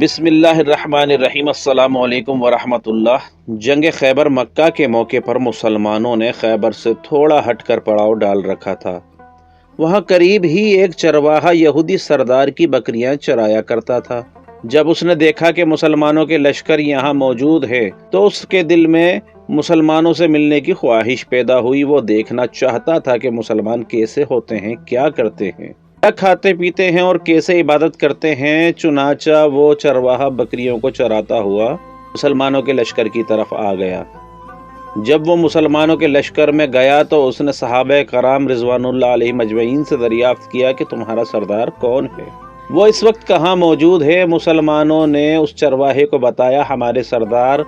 بسم اللہ الرحمن الرحیم۔ السلام علیکم ورحمۃ اللہ۔ جنگ خیبر مکہ کے موقع پر مسلمانوں نے خیبر سے تھوڑا ہٹ کر پڑاؤ ڈال رکھا تھا۔ وہاں قریب ہی ایک چرواہا یہودی سردار کی بکریاں چرایا کرتا تھا۔ جب اس نے دیکھا کہ مسلمانوں کے لشکر یہاں موجود ہے تو اس کے دل میں مسلمانوں سے ملنے کی خواہش پیدا ہوئی۔ وہ دیکھنا چاہتا تھا کہ مسلمان کیسے ہوتے ہیں، کیا کرتے ہیں، کیا کھاتے پیتے ہیں اور کیسے عبادت کرتے ہیں۔ چنانچہ وہ چرواہا بکریوں کو چراتا ہوا مسلمانوں کے لشکر کی طرف آ گیا۔ جب وہ مسلمانوں کے لشکر میں گیا تو اس نے صحابہ کرام رضوان اللہ علیہ مجمعین سے دریافت کیا کہ تمہارا سردار کون ہے، وہ اس وقت کہاں موجود ہے۔ مسلمانوں نے اس چرواہے کو بتایا، ہمارے سردار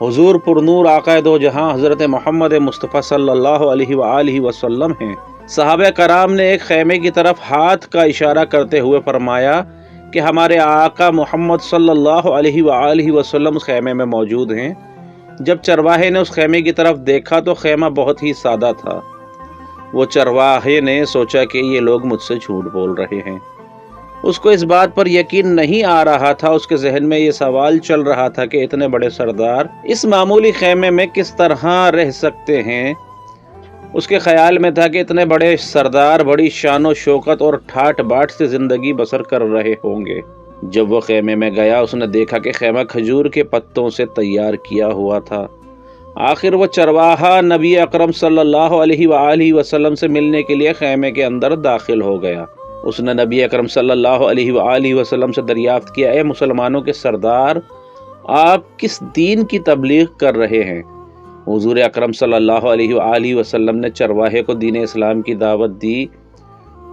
حضور پرنور آقا دو جہاں حضرت محمد مصطفیٰ صلی اللہ علیہ وآلہ وسلم ہیں۔ صحابہ کرام نے ایک خیمے کی طرف ہاتھ کا اشارہ کرتے ہوئے فرمایا کہ ہمارے آقا محمد صلی اللہ علیہ وآلہ وسلم اس خیمے میں موجود ہیں۔ جب چرواہے نے اس خیمے کی طرف دیکھا تو خیمہ بہت ہی سادہ تھا۔ وہ چرواہے نے سوچا کہ یہ لوگ مجھ سے جھوٹ بول رہے ہیں۔ اس کو اس بات پر یقین نہیں آ رہا تھا۔ اس کے ذہن میں یہ سوال چل رہا تھا کہ اتنے بڑے سردار اس معمولی خیمے میں کس طرح رہ سکتے ہیں۔ اس کے خیال میں تھا کہ اتنے بڑے سردار بڑی شان و شوکت اور ٹھاٹ باٹ سے زندگی بسر کر رہے ہوں گے۔ جب وہ خیمے میں گیا اس نے دیکھا کہ خیمہ کھجور کے پتوں سے تیار کیا ہوا تھا۔ آخر وہ چرواہا نبی اکرم صلی اللہ علیہ وآلہ وسلم سے ملنے کے لیے خیمے کے اندر داخل ہو گیا۔ اس نے نبی اکرم صلی اللہ علیہ وآلہ وسلم سے دریافت کیا، اے مسلمانوں کے سردار، آپ کس دین کی تبلیغ کر رہے ہیں؟ حضور اکرم صلی اللہ علیہ وآلہ وسلم نے چرواہے کو دین اسلام کی دعوت دی۔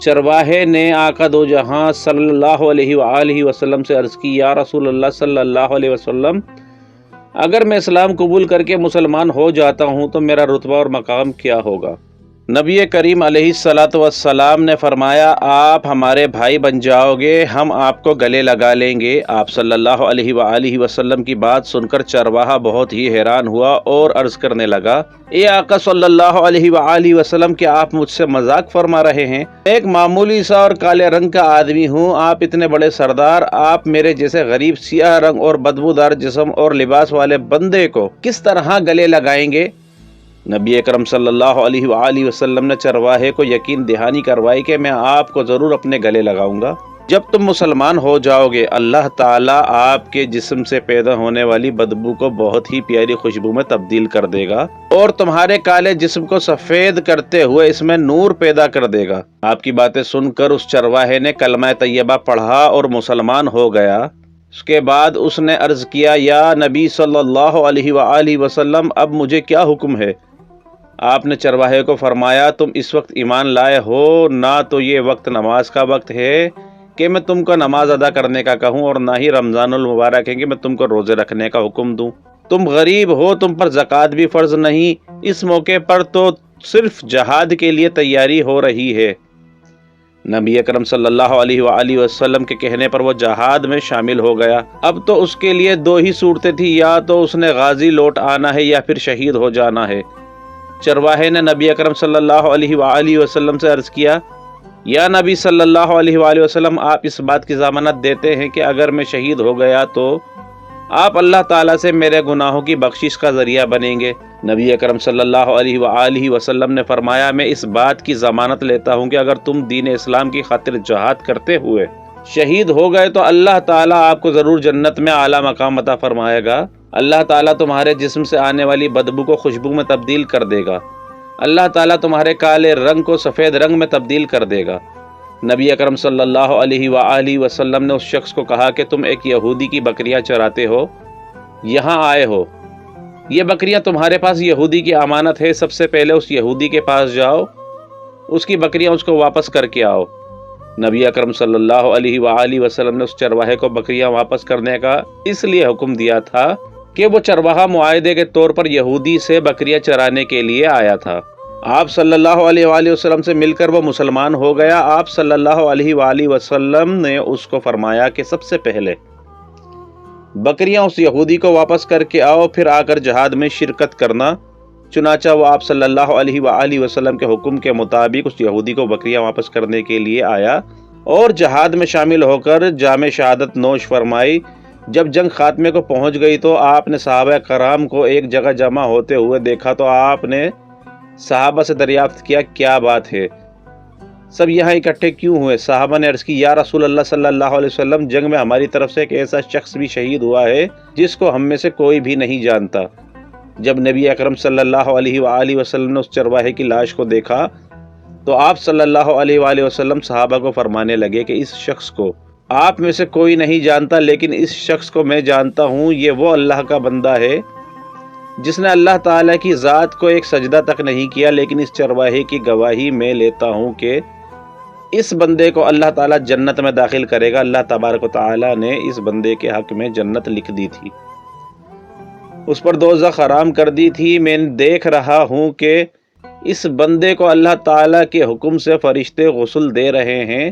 چرواہے نے آقا دو جہاں صلی اللہ علیہ وآلہ وسلم سے عرض کی، یا رسول اللہ صلی اللہ علیہ وسلم، اگر میں اسلام قبول کر کے مسلمان ہو جاتا ہوں تو میرا رتبہ اور مقام کیا ہوگا؟ نبی کریم علیہ الصلاۃ والسلام نے فرمایا، آپ ہمارے بھائی بن جاؤ گے، ہم آپ کو گلے لگا لیں گے۔ آپ صلی اللہ علیہ وآلہ وسلم کی بات سن کر چرواہا بہت ہی حیران ہوا اور عرض کرنے لگا، اے آقا صلی اللہ علیہ وآلہ وسلم، کیا آپ مجھ سے مذاق فرما رہے ہیں؟ ایک معمولی سا اور کالے رنگ کا آدمی ہوں، آپ اتنے بڑے سردار، آپ میرے جیسے غریب سیاہ رنگ اور بدبودار جسم اور لباس والے بندے کو کس طرح گلے لگائیں گے؟ نبی اکرم صلی اللہ علیہ وآلہ وسلم نے چرواہے کو یقین دہانی کروائی کہ میں آپ کو ضرور اپنے گلے لگاؤں گا۔ جب تم مسلمان ہو جاؤ گے اللہ تعالیٰ آپ کے جسم سے پیدا ہونے والی بدبو کو بہت ہی پیاری خوشبو میں تبدیل کر دے گا اور تمہارے کالے جسم کو سفید کرتے ہوئے اس میں نور پیدا کر دے گا۔ آپ کی باتیں سن کر اس چرواہے نے کلمہ طیبہ پڑھا اور مسلمان ہو گیا۔ اس کے بعد اس نے عرض کیا، یا نبی صلی اللہ علیہ وآلہ وسلم، اب مجھے کیا حکم ہے؟ آپ نے چرواہے کو فرمایا، تم اس وقت ایمان لائے ہو، نہ تو یہ وقت نماز کا وقت ہے کہ میں تم کو نماز ادا کرنے کا کہوں، اور نہ ہی رمضان المبارک ہے کہ میں تم کو روزے رکھنے کا حکم دوں۔ تم غریب ہو، تم پر زکوٰۃ بھی فرض نہیں۔ اس موقع پر تو صرف جہاد کے لیے تیاری ہو رہی ہے۔ نبی اکرم صلی اللہ علیہ وآلہ وسلم کے کہنے پر وہ جہاد میں شامل ہو گیا۔ اب تو اس کے لیے دو ہی صورتیں تھیں، یا تو اس نے غازی لوٹ آنا ہے یا پھر شہید ہو جانا ہے۔ چرواہے نے نبی اکرم صلی اللہ علیہ وآلہ وسلم سے عرض کیا، یا نبی صلی اللہ علیہ وآلہ وسلم، آپ اس بات کی ضمانت دیتے ہیں کہ اگر میں شہید ہو گیا تو آپ اللہ تعالیٰ سے میرے گناہوں کی بخشش کا ذریعہ بنیں گے؟ نبی اکرم صلی اللہ علیہ وآلہ وسلم نے فرمایا، میں اس بات کی ضمانت لیتا ہوں کہ اگر تم دین اسلام کی خاطر جہاد کرتے ہوئے شہید ہو گئے تو اللہ تعالیٰ آپ کو ضرور جنت میں اعلیٰ مقام عطا فرمائے گا۔ اللہ تعالیٰ تمہارے جسم سے آنے والی بدبو کو خوشبو میں تبدیل کر دے گا۔ اللہ تعالیٰ تمہارے کالے رنگ کو سفید رنگ میں تبدیل کر دے گا۔ نبی اکرم صلی اللہ علیہ وآلہ وسلم نے اس شخص کو کہا کہ تم ایک یہودی کی بکریاں چراتے ہو، یہاں آئے ہو، یہ بکریاں تمہارے پاس یہودی کی امانت ہے، سب سے پہلے اس یہودی کے پاس جاؤ، اس کی بکریاں اس کو واپس کر کے آؤ۔ نبی اکرم صلی اللہ علیہ وآلہ وسلم نے اس چرواہے کو بکریاں واپس کرنے کا اس لیے حکم دیا تھا کہ وہ چرواہا معاہدے کے طور پر یہودی سے بکریاں چرانے کے لیے آیا تھا۔ آپ صلی اللہ علیہ وآلہ وسلم سے مل کر وہ مسلمان ہو گیا۔ آپ صلی اللہ علیہ وآلہ وسلم نے اس کو فرمایا کہ سب سے پہلے بکریاں اس یہودی کو واپس کر کے آؤ، پھر آ کر جہاد میں شرکت کرنا۔ چنانچہ وہ آپ صلی اللہ علیہ وآلہ وسلم کے حکم کے مطابق اس یہودی کو بکریاں واپس کرنے کے لیے آیا اور جہاد میں شامل ہو کر جام شہادت نوش فرمائی۔ جب جنگ خاتمے کو پہنچ گئی تو آپ نے صحابہ کرام کو ایک جگہ جمع ہوتے ہوئے دیکھا تو آپ نے صحابہ سے دریافت کیا کیا بات ہے، سب یہاں اکٹھے کیوں ہوئے؟ صحابہ نے عرض کی یا رسول اللہ صلی اللہ علیہ وسلم، جنگ میں ہماری طرف سے ایک ایسا شخص بھی شہید ہوا ہے جس کو ہم میں سے کوئی بھی نہیں جانتا۔ جب نبی اکرم صلی اللہ علیہ وآلہ وسلم نے اس چرواہے کی لاش کو دیکھا تو آپ صلی اللہ علیہ وآلہ وسلم صحابہ کو فرمانے لگے کہ اس شخص کو آپ میں سے کوئی نہیں جانتا، لیکن اس شخص کو میں جانتا ہوں، یہ وہ اللہ کا بندہ ہے جس نے اللہ تعالیٰ کی ذات کو ایک سجدہ تک نہیں کیا، لیکن اس چرواہے کی گواہی میں لیتا ہوں کہ اس بندے کو اللہ تعالیٰ جنت میں داخل کرے گا۔ اللہ تبارک و تعالیٰ نے اس بندے کے حق میں جنت لکھ دی تھی، اس پر دوزخ حرام کر دی تھی۔ میں دیکھ رہا ہوں کہ اس بندے کو اللہ تعالیٰ کے حکم سے فرشتے غسل دے رہے ہیں،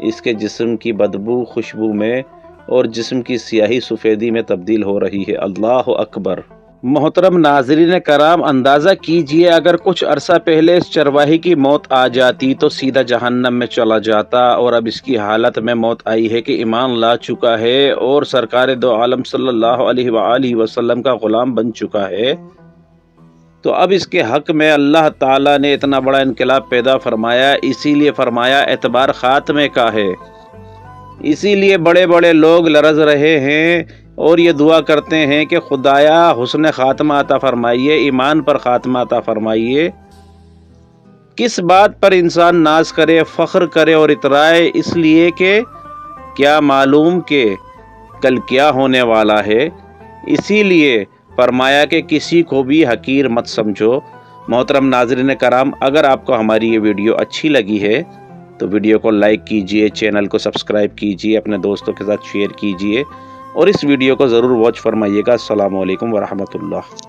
اس کے جسم کی بدبو خوشبو میں اور جسم کی سیاہی سفیدی میں تبدیل ہو رہی ہے۔ اللہ اکبر۔ محترم ناظرین کرام، اندازہ کیجئے اگر کچھ عرصہ پہلے اس چرواہے کی موت آ جاتی تو سیدھا جہنم میں چلا جاتا، اور اب اس کی حالت میں موت آئی ہے کہ ایمان لا چکا ہے اور سرکار دو عالم صلی اللہ علیہ وآلہ وسلم کا غلام بن چکا ہے، تو اب اس کے حق میں اللہ تعالیٰ نے اتنا بڑا انقلاب پیدا فرمایا۔ اسی لیے فرمایا اعتبار خاتمے کا ہے، اسی لیے بڑے بڑے لوگ لرز رہے ہیں اور یہ دعا کرتے ہیں کہ خدایا حسن خاتمہ عطا فرمائیے، ایمان پر خاتمہ عطا فرمائیے۔ کس بات پر انسان ناز کرے، فخر کرے اور اترائے؟ اس لیے کہ کیا معلوم کہ کل کیا ہونے والا ہے، اسی لیے فرمایا کہ کسی کو بھی حقیر مت سمجھو۔ محترم ناظرین کرام، اگر آپ کو ہماری یہ ویڈیو اچھی لگی ہے تو ویڈیو کو لائک کیجئے، چینل کو سبسکرائب کیجئے، اپنے دوستوں کے ساتھ شیئر کیجئے اور اس ویڈیو کو ضرور واچ فرمائیے گا۔ السلام علیکم ورحمۃ اللہ۔